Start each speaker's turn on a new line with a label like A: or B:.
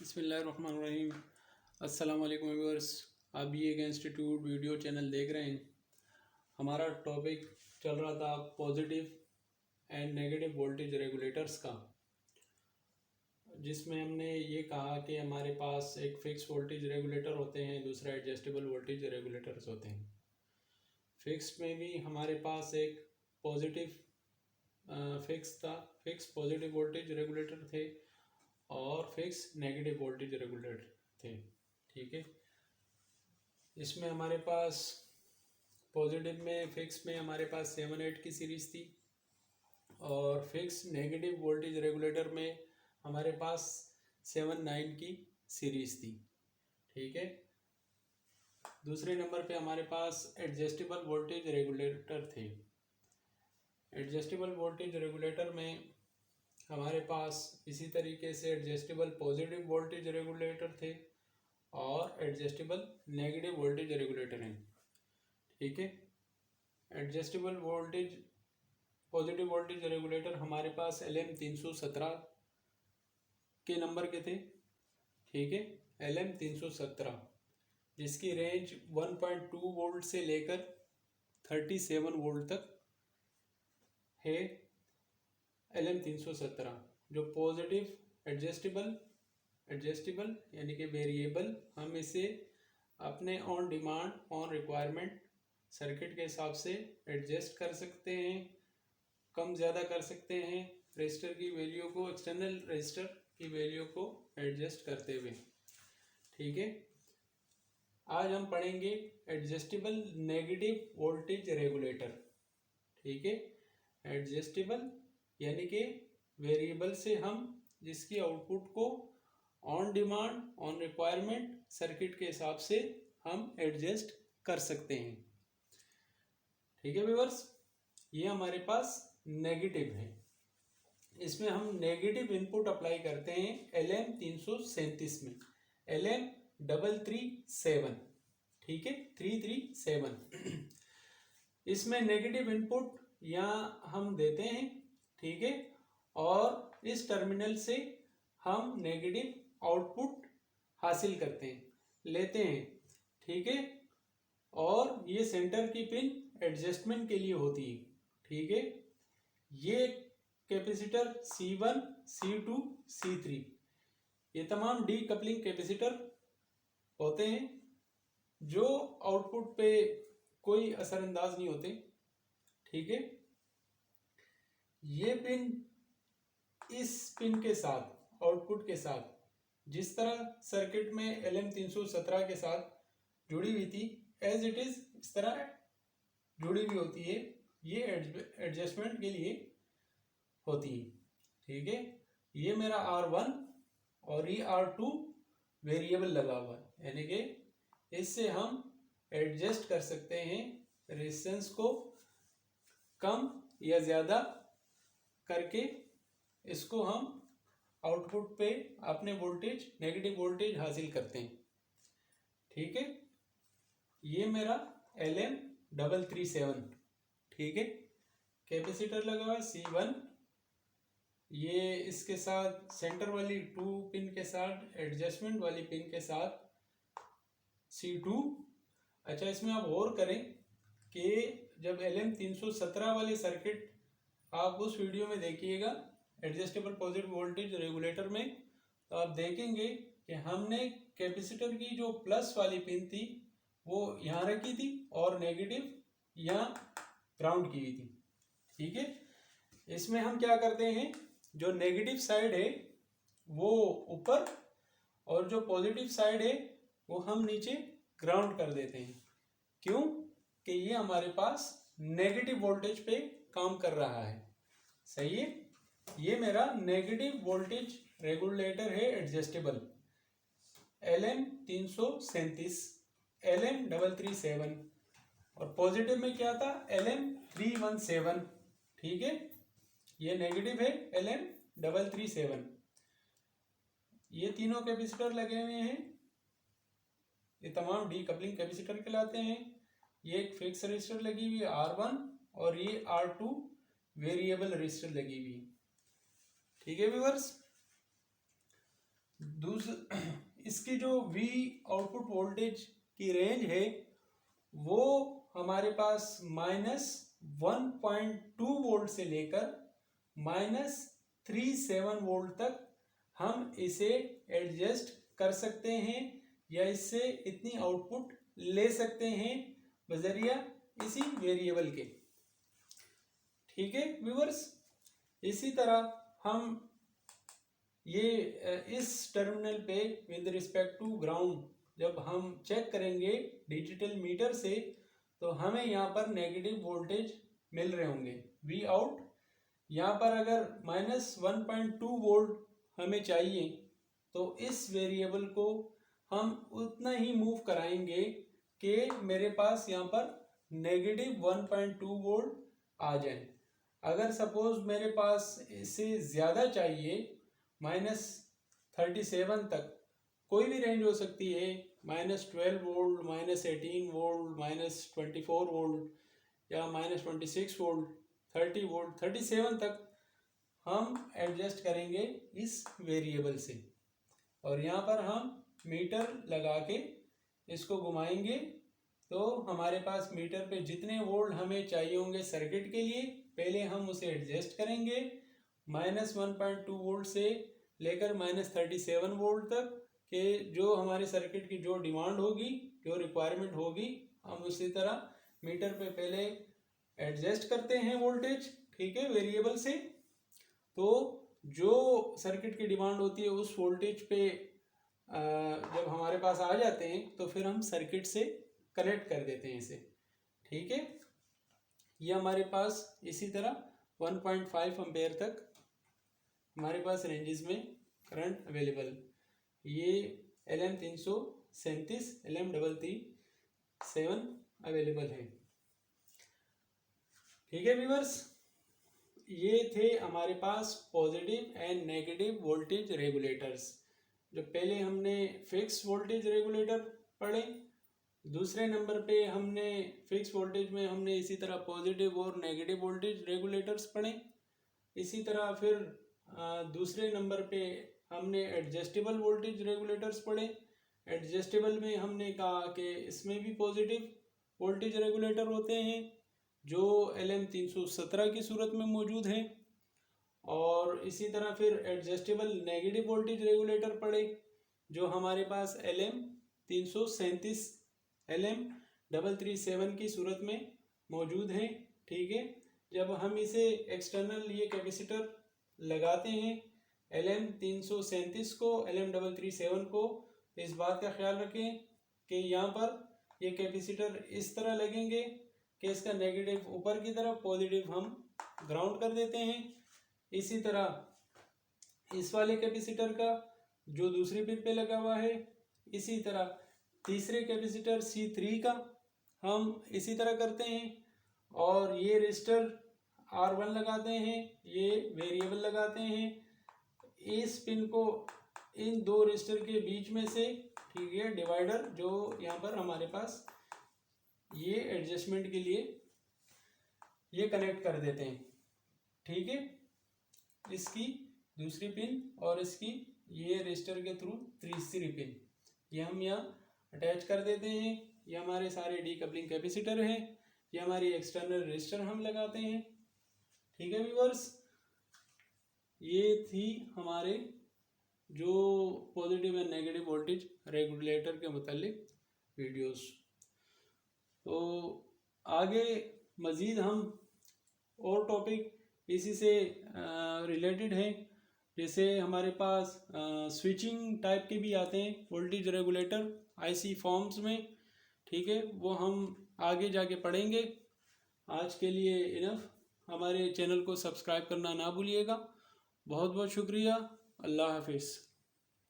A: बिस्मिल्लाहिर्रहमानिर्रहीम। अस्सलाम वालेकुम व्यूअर्स, आप बी ए इंस्टीट्यूट वीडियो चैनल देख रहे हैं। हमारा टॉपिक चल रहा था positive and negative voltage regulators का, जिसमें हमने ये कहा कि हमारे पास एक फ़िक्स वोल्टेज रेगुलेटर होते हैं, दूसरा एडजस्टेबल वोल्टेज रेगुलेटर्स होते हैं। फिक्स में भी हमारे पास एक positive fix positive voltage regulator थे और फिक्स नेगेटिव वोल्टेज रेगुलेटर थे। ठीक है, इसमें हमारे पास पॉजिटिव में फिक्स में हमारे पास 7-8 की सीरीज़ थी और फिक्स नेगेटिव वोल्टेज रेगुलेटर में हमारे पास 7-9 की सीरीज़ थी। ठीक है, दूसरे नंबर पे हमारे पास एडजस्टेबल वोल्टेज रेगुलेटर थे। एडजस्टेबल वोल्टेज रेगुलेटर में हमारे पास इसी तरीके से एडजस्टेबल पॉजिटिव वोल्टेज रेगुलेटर थे और एडजस्टेबल नेगेटिव वोल्टेज रेगुलेटर हैं। ठीक है, adjustable voltage positive voltage regulator हमारे पास LM317 के नंबर के थे। ठीक है, LM317 जिसकी रेंज 1.2 वोल्ट से लेकर 37 वोल्ट तक है। LM317 जो पॉजिटिव एडजस्टेबल यानी कि वेरिएबल, हम इसे अपने on demand on requirement circuit के हिसाब से एडजस्ट कर सकते हैं, कम ज़्यादा कर सकते हैं, रजिस्टर की वैल्यू को, एक्सटर्नल रजिस्टर की वैल्यू को एडजस्ट करते हुए। ठीक है, आज हम पढ़ेंगे एडजस्टेबल नेगेटिव वोल्टेज रेगुलेटर। ठीक है, एडजस्टेबल यानी कि वेरिएबल से हम जिसकी आउटपुट को on demand on requirement circuit के हिसाब से हम एडजस्ट कर सकते हैं। ठीक है व्यूअर्स, ये हमारे पास नेगेटिव है। इसमें हम नेगेटिव इनपुट अप्लाई करते हैं LM337 में, LM337। ठीक है, 337 इसमें नेगेटिव इनपुट यहाँ हम देते हैं। ठीक है, और इस टर्मिनल से हम नेगेटिव आउटपुट हासिल करते हैं, लेते हैं। ठीक है, और ये सेंटर की पिन एडजस्टमेंट के लिए होती है। ठीक है, ये कैपेसिटर C1, C2, C3 ये तमाम डी कपलिंग कैपेसिटर होते हैं जो आउटपुट पे कोई असरअंदाज नहीं होते। ठीक है, ये पिन इस पिन के साथ आउटपुट के साथ जिस तरह सर्किट में LM317 के साथ जुड़ी हुई थी एज इट इज इस तरह जुड़ी हुई होती है। ये एडजस्टमेंट के लिए होती है। ठीक है, ये मेरा R1 और ये R2 वेरिएबल लगा हुआ है, यानी कि इससे हम एडजस्ट कर सकते हैं रेजिस्टेंस को कम या ज़्यादा करके। इसको हम आउटपुट पे अपने वोल्टेज नेगेटिव वोल्टेज हासिल करते हैं। ठीक है, ये मेरा LM337। ठीक है, कैपेसिटर लगा हुआ C1, ये इसके साथ सेंटर वाली 2 पिन के साथ एडजस्टमेंट वाली पिन के साथ C2। अच्छा, इसमें आप और करें कि जब LM317 वाले सर्किट आप उस वीडियो में देखिएगा एडजस्टेबल पॉजिटिव वोल्टेज रेगुलेटर में, तो आप देखेंगे कि हमने कैपेसिटर की जो प्लस वाली पिन थी वो यहाँ रखी थी और नेगेटिव यहाँ ग्राउंड की हुई थी। ठीक है, इसमें हम क्या करते हैं, जो नेगेटिव साइड है वो ऊपर और जो पॉजिटिव साइड है वो हम नीचे ग्राउंड कर देते हैं। क्यों कि ये हमारे पास नेगेटिव वोल्टेज पे काम कर रहा है। सही है, ये मेरा नेगेटिव वोल्टेज रेगुलेटर है एडजस्टेबल LM337 LM337 और पॉजिटिव में क्या था LM317। ठीक है, ये नेगेटिव है LM337। ये तीनों कैपेसिटर लगे हुए हैं, ये तमाम डी कपलिंग कैपेसिटर कहलाते हैं। ये एक फिक्स रजिस्टर लगी हुई है R1 और ये R2 वेरिएबल रजिस्टर लगी हुई है। ठीक है व्यूअर्स, इसकी जो V आउटपुट वोल्टेज की रेंज है वो हमारे पास -1.2 वोल्ट से लेकर -37 वोल्ट तक हम इसे एडजस्ट कर सकते हैं या इससे इतनी आउटपुट ले सकते हैं बजरिया इसी वेरिएबल के। ठीक है व्यूअर्स, इसी तरह हम ये इस टर्मिनल पे विद रिस्पेक्ट टू ग्राउंड जब हम चेक करेंगे डिजिटल मीटर से तो हमें यहाँ पर नेगेटिव वोल्टेज मिल रहे होंगे V आउट। यहाँ पर अगर -1.2 वोल्ट हमें चाहिए तो इस वेरिएबल को हम उतना ही मूव कराएंगे कि मेरे पास यहाँ पर -1.2 वोल्ट आ जाए। अगर सपोज मेरे पास इससे ज़्यादा चाहिए -37 तक, कोई भी रेंज हो सकती है, -12 वोल्ट, -18 वोल्ट, -24 वोल्ट या -26 वोल्ट, 30 वोल्ट, 37 तक हम एडजस्ट करेंगे इस वेरिएबल से। और यहाँ पर हम मीटर लगा के इसको घुमाएंगे तो हमारे पास मीटर पे जितने वोल्ट हमें चाहिए होंगे सर्किट के लिए पहले हम उसे एडजस्ट करेंगे -1.2 वोल्ट से लेकर -37 वोल्ट तक के जो हमारे सर्किट की जो डिमांड होगी, जो रिक्वायरमेंट होगी, हम उसी तरह मीटर पे पहले एडजस्ट करते हैं वोल्टेज। ठीक है, वेरिएबल से। तो जो सर्किट की डिमांड होती है उस वोल्टेज पे जब हमारे पास आ जाते हैं तो फिर हम सर्किट से कनेक्ट कर देते हैं इसे। ठीक है, ये हमारे पास इसी तरह 1.5 एम्पेयर तक हमारे पास रेंजेस में करंट अवेलेबल। ये LM337 LM337 अवेलेबल है। ठीक है व्यूअर्स, ये थे हमारे पास positive and negative voltage regulators. जो पहले हमने फिक्स वोल्टेज रेगुलेटर पढ़े, दूसरे नंबर पे हमने फिक्स वोल्टेज में हमने इसी तरह पॉजिटिव और नेगेटिव वोल्टेज रेगुलेटर्स पढ़े। इसी तरह फिर दूसरे नंबर पे हमने एडजस्टेबल वोल्टेज रेगुलेटर्स पढ़े। एडजस्टेबल में हमने कहा कि इसमें भी पॉजिटिव वोल्टेज रेगुलेटर होते हैं जो LM317 की सूरत में मौजूद हैं। और इसी तरह फिर एडजस्टेबल नेगेटिव वोल्टेज रेगुलेटर पढ़े जो हमारे पास LM337 LM337 की सूरत में मौजूद हैं। ठीक है, जब हम इसे एक्सटर्नल ये कैपेसिटर लगाते हैं LM337 को, LM337 को, तो इस बात का ख्याल रखें कि यहाँ पर ये कैपेसिटर इस तरह लगेंगे कि इसका नेगेटिव ऊपर की तरफ, पॉजिटिव हम ग्राउंड कर देते हैं। इसी तरह इस वाले कैपेसिटर का जो दूसरी पिन पे लगा हुआ है, इसी तरह तीसरे कैपेसिटर C3 का हम इसी तरह करते हैं। और ये रेजिस्टर R1 लगाते हैं, ये वेरिएबल लगाते हैं, इस पिन को इन दो रेजिस्टर के बीच में से, ठीक है, डिवाइडर जो यहाँ पर हमारे पास ये एडजस्टमेंट के लिए ये कनेक्ट कर देते हैं। ठीक है, इसकी दूसरी पिन और इसकी ये रेजिस्टर के थ्रू तीसरी पिन ये हम यहाँ अटैच कर देते हैं। ये हमारे सारे डीकपलिंग कैपेसिटर हैं, ये हमारी एक्सटर्नल रेजिस्टर हम लगाते हैं। ठीक है व्यूअर्स, ये थी हमारे जो positive and negative voltage regulator के मुतालिक वीडियोस। तो आगे मज़ीद हम और टॉपिक इसी से रिलेटेड हैं, जैसे हमारे पास स्विचिंग टाइप के भी आते हैं वोल्टेज रेगुलेटर IC फॉर्म्स में। ठीक है, वो हम आगे जाके पढ़ेंगे। आज के लिए इनफ। हमारे चैनल को सब्सक्राइब करना ना भूलिएगा। बहुत बहुत शुक्रिया। अल्लाह हाफिज़।